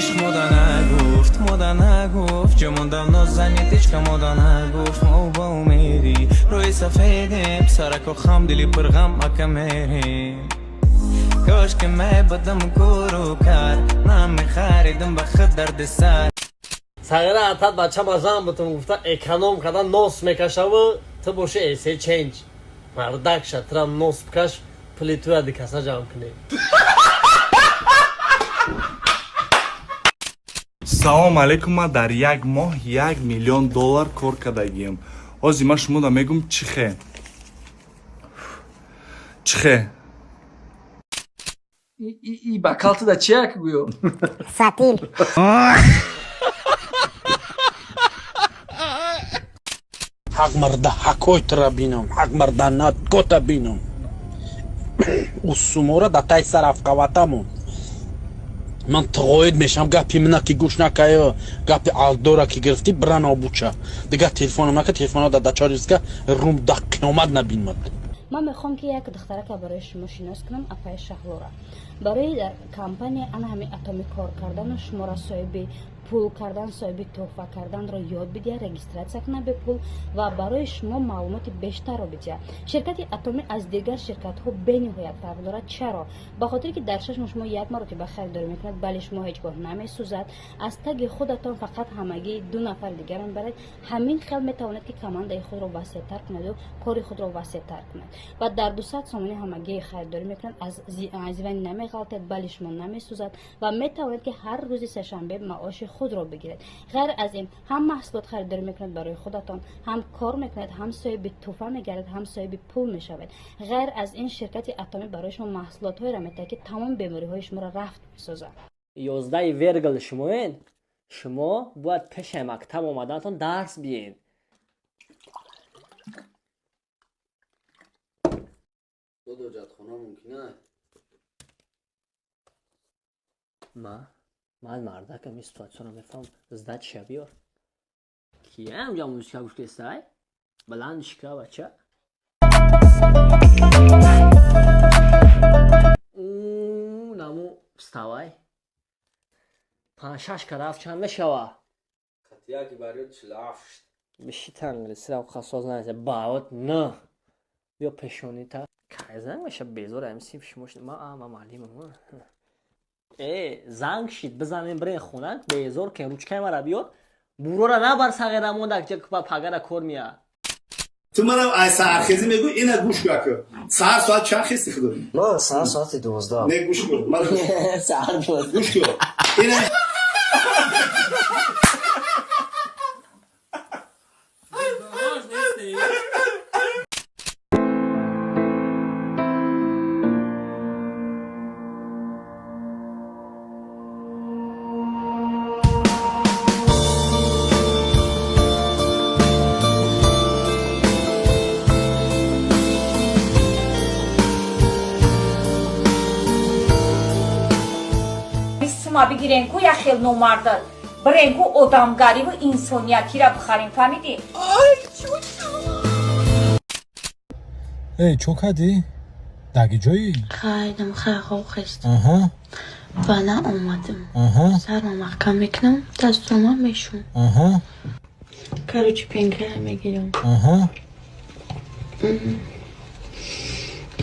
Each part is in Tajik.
عشق مدا نگفت جموندم نازنی تیچکا مدا نگفت ما با امیدی روی سفیدیم سرک و خم دلی پر غم اکا میریم کاش که می بدم کورو کرد نمی خریدم بخد درد سر سغیر اتت بچه مزم بتون گفته اکنوم کردن نوس میکشه و تو باشه ایسی چینج مردک شد ترم نوس بکش پلیتوی دیکسه جمع کنی. салом алейкум. ма дар як моҳ $1 миллион кор кардагиам. ҳозир ман шумода мегум чихе И бакалтыда чияк гуё? Сатил. ҳақ марда ҳакойтра бинам, ҳақ марда надгота бинам. усумора да тай сарафқаватамон. ман тағоид мешам гапи мина ки гӯш накаё, гапи алдора ки гирифти бран обуча. Дига телефоном нака телефона да дачариска рум да қиёмат набинмад. من میخوام که یک دختره که برای شما شناس کنم اپای شهلورا برای در کمپانی انا همین اتمی کار کردن و شما را صاحب پول کردن صاحب تحفه کردن را یاد بدید رجیستراسیون کنه به پول و برای شما معلومات بیشتر را بدید. شرکت اتمی از دیگر شرکت ها بی‌نهایت فرق دارد. چرا؟ به خاطر که در چشم شما یک مرتبه خریداری میکند ولی شما هیچگاه نمیسوزد. از تگ خودتان فقط همگی دو نفر دیگران برای همین خیال میتواند که کمانده خود را وسیع‌تر کند و کار خود را وسیع‌تر کند و در 200 ثانیه همگی خریداری میکند. از زیون نمیغلطد ولی شما نمیسوزد و میتواند که هر روز سه‌شنبه معاش خود را بگیرید. غیر از این هم محصولات خریداری میکنید برای خودتان، هم کار میکنید، هم صاحب تحفه میگردید، هم صاحب پول میشوید. غیر از این شرکت اتمی برای شما محصولات های را میده که تمام بیماری های شما را رفع میسازد. 11 ورگل شماین شما باید پیش مکتب آمدنتون درس بیاین. دو جاتخانه ممکنه. من مردکم این سیتواسیون رو میفهم زده چه بیار کیه همجا موسیقی گوش کستای بلند شکه بچه نمو ستوای 5-6 کراف چند میشوه Қатия ки бариёд чилафшт. بشی تنگلیسی رو خصوص نایزه باوت نه بیا پیشونی تا کایزن میشه بیزور امسی شموش ما معلیم زنگ شید بزنیم برین خونه بیزور که روچکای مرا بیاد برو را نبر سغیرمون دکجه که پاگه کور میاد تو منم ای سرخیزی میگو اینا گوش کن ساعت ساعت چند خیستی خدایی نه ساعت 12 نه گوش کن من ساعت 12 گوش کن اینا ما بگیرین کو یا خیل نومردل برین کو آدمگاری و انسانیتی را بخرین فهمیدی؟ ای چوکادی؟ داگی جایی؟ خیدم خواه خست آها و نه اومدم آها سرم محکم میکنم دستوما میشون آها کاروچی پینکر میگیرم آها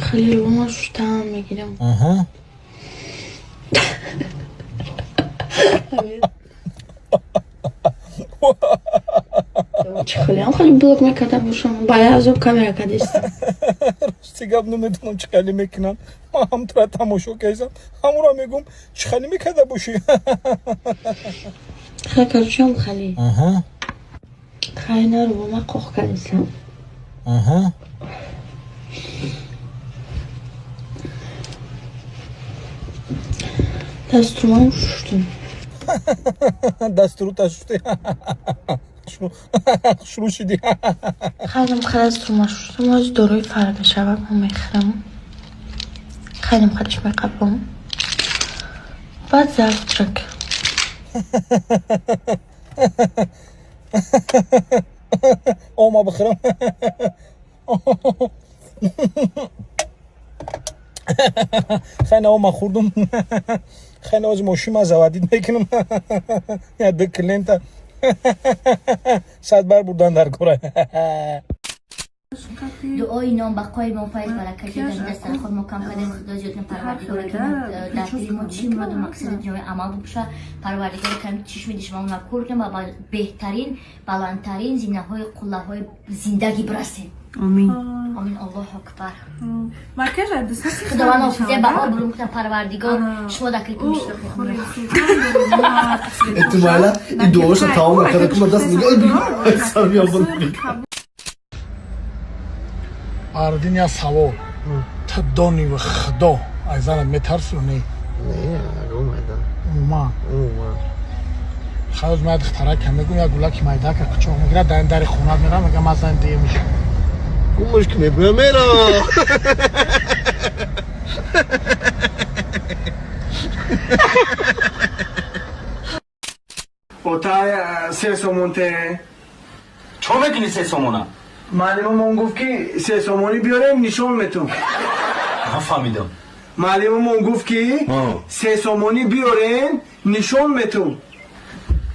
خیلی رو شتم میگیرم آها خیلی هم خیلی بلوک میکردم باشم باید از اون کامرا کدیستم راستی گب نمیدونم چه خیلی میکنن ما هم تو را تماشا کردم همون را میگم چه خیلی میکرده باشی خیلی کاروچی هم خیلی آها خیلی نرو با من قوخ کدیستم آها دستوما ششتم دستورو تشتی شروع شدی خیلی خیلی دستوما ششتم از داروی فرق شبم هم میخرم خیلی خیلیش میقبلم بعد ظرف ترک آما بخرم خیلی آما خوردم خیلی از ماشین زوادید میکنم یاد کلینتا 100 بار بردن در کره دعای نام بقای ما فایز برکت در دست خود ما کم کردیم خدا زیادتون پروردگار کنم در دل ما چی مراد و مقصد جامعه عمل بکشه پروردگار کنم چشم دشمن ما کور کنم و بهترین بلندترین زینه های قله های زندگی برسیم آمین آمین الله اکبر مرکز دوست خدا من حافظه بقا برون کنم پروردگار شما در کلیپ میشه احتمالا این دوش تمام کرده که ما دست میگه سامی آباد آردین یا سوال تا دانی و خدا از زنت میترسی و نه؟ نه اومدم اوما خواهد باید اختراع کنه گویا گولا که مایده که کچاق میگره در خونه میرم میگه من زن دیگه میشه اون مشک میگویم میرا اوتای 3 سومون ته چه میکنی 3 سومونا؟ معلممون گفت که 3 سومونی بیاریم نشون میتون نفهمیدم معلممون گفت که 3 سومونی بیاریم نشون میتون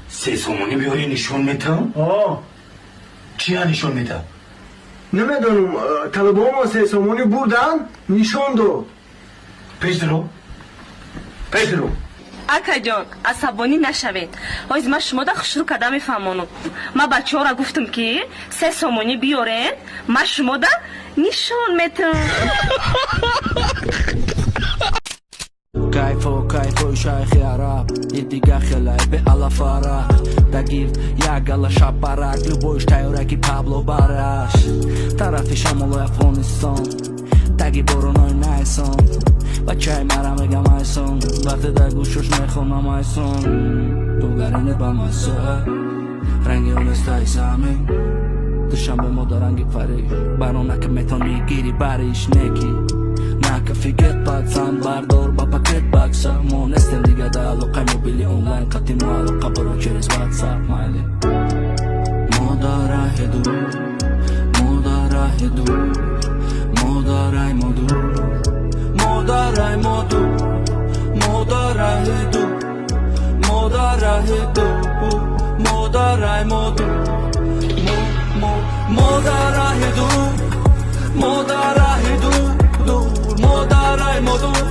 3 سومونی بیاری نشون میتم؟ چی نشون میتم؟ نمیدونم طلبه ما 3 سومونی بردن نشون داد پیش درو اکا جان عصبانی نشوید از من شما دا خوش رو کده میفهمونم من بچه ها را گفتم که 3 سومونی بیارین من شما دا نشون میتم کیفو شایخی عرب دیگه خلای به الا فرح دگیر یک الا شپرک لبوش تایورکی پابلو بارش طرف شمال افغانستان تگی برونای نیسان بچه های مرا میگم ایسان وقتی در گوشش میخونم ایسان تو گرینه با مسه رنگی اونستای زمین دوشنبه ما دارنگی فریش برونه که میتون میگیری بریش نکی نه که فیگت بکسن بردار با پاکت بکسن مونستن دیگه در علاقه موبیلی اونلاین قطی ما علاقه برو چریز واتساپ مایلی مداره دور مداره دور مداره مدور مداره مدور مداره دور مداره دور مداره مدور مداره دور مداره دور مداره مدور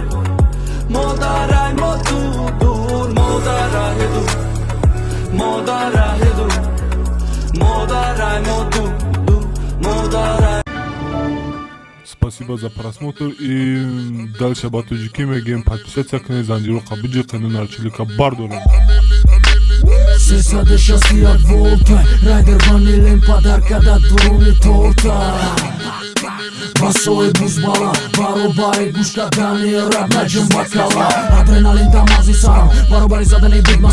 مداره مدور دور مداره دور مداره دور مداره مدور مداره. Спасибо за просмотр и дальше батуджики мегем подписаться к Незандиру Кабиджи канал Чилика Бардором. Сесаде шасти от волта Райдер ванилен подарка да дуруни торта Басои бузбала Баробари гушка дани раб наджим бакала Адреналин дамази сарам Баробари задани бидмас